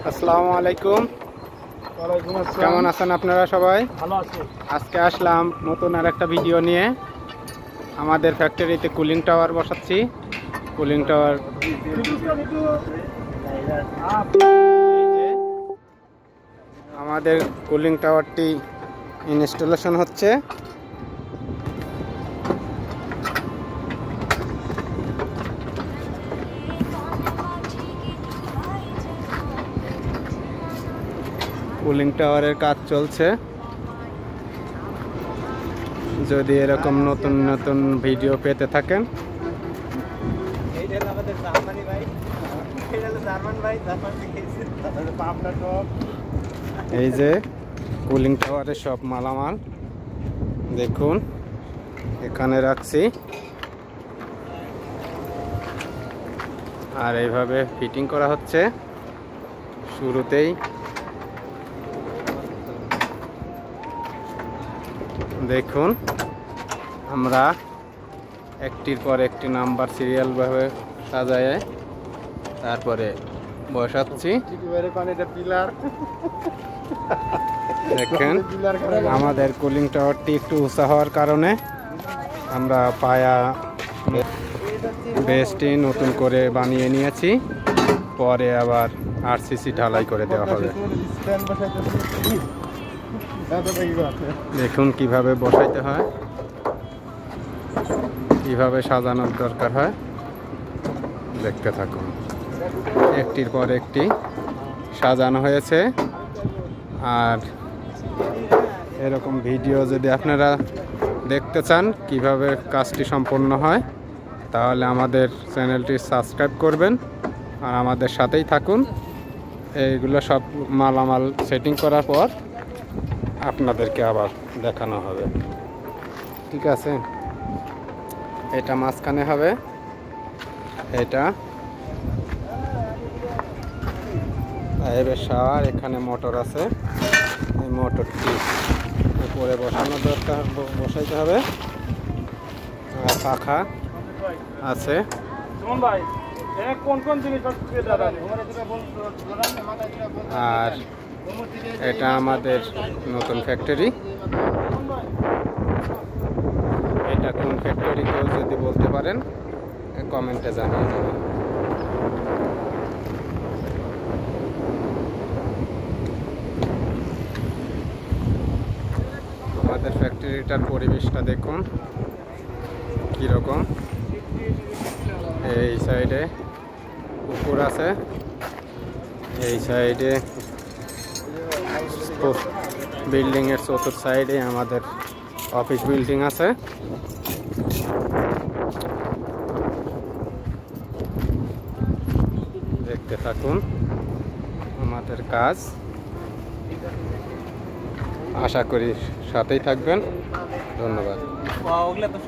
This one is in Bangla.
আসসালামু আলাইকুম। ওয়ালাইকুম আসসালাম। কেমন আছেন আপনারা সবাই? ভালো আছি। আজকে আসলাম নতুন আরেকটা ভিডিও নিয়ে। আমাদের ফ্যাক্টরিতে কুলিং টাওয়ার বসাচ্ছি। কুলিং টাওয়ার আমাদের কুলিং টাওয়ারটি ইনস্টলেশন হচ্ছে। কুলিং টাওয়ারের কাজ চলছে। যদি এরকম নতুন নতুন ভিডিও পেতে থাকেন, এই যে কুলিং টাওয়ারের সব মালামাল দেখুন এখানে রাখছি, আর এইভাবে ফিটিং করা হচ্ছে। শুরুতেই দেখুন আমরা একটির পর একটি নাম্বার সিরিয়ালভাবে সাজায় তারপরে বসাচ্ছি। দেখেন আমাদের কুলিং টাওয়ারটি একটু উঁচা হওয়ার কারণে আমরা পায়া বেসটি নতুন করে বানিয়ে নিয়েছি। পরে আবার আরসিসি ঢালাই করে দেওয়া হবে। দেখুন কিভাবে বসাইতে হয়, কিভাবে সাজানোর দরকার হয়, দেখতে থাকুন। একটির পর একটি সাজানো হয়েছে। আর এরকম ভিডিও যদি আপনারা দেখতে চান কিভাবে কাজটি সম্পন্ন হয়, তাহলে আমাদের চ্যানেলটি সাবস্ক্রাইব করবেন আর আমাদের সাথেই থাকুন। এইগুলো সব মালামাল সেটিং করার পর আপনাদেরকে আবার দেখানো হবে। ঠিক আছে, এটা মাঝখানে হবে, এটা পাইপের শাওয়ার, এখানে মোটর আছে। এই মোটরটি উপরে বসানোর দরকার, বসাইতে হবে। আর পাখা আছে। আর এটা আমাদের নতুন ফ্যাক্টরি। এটা কোন ফ্যাক্টরি কেউ যদি বলতে পারেন কমেন্টে জানিয়ে যাবেন। আমাদের ফ্যাক্টরিটার পরিবেশটা দেখুন কীরকম। এই সাইডে পুকুর আছে, এই সাইডে বিল্ডিংয়ের চতুর্থ সাইডে আমাদের অফিস বিল্ডিং আছে। দেখতে থাকুন আমাদের কাজ। আশা করি সাথেই থাকবেন। ধন্যবাদ।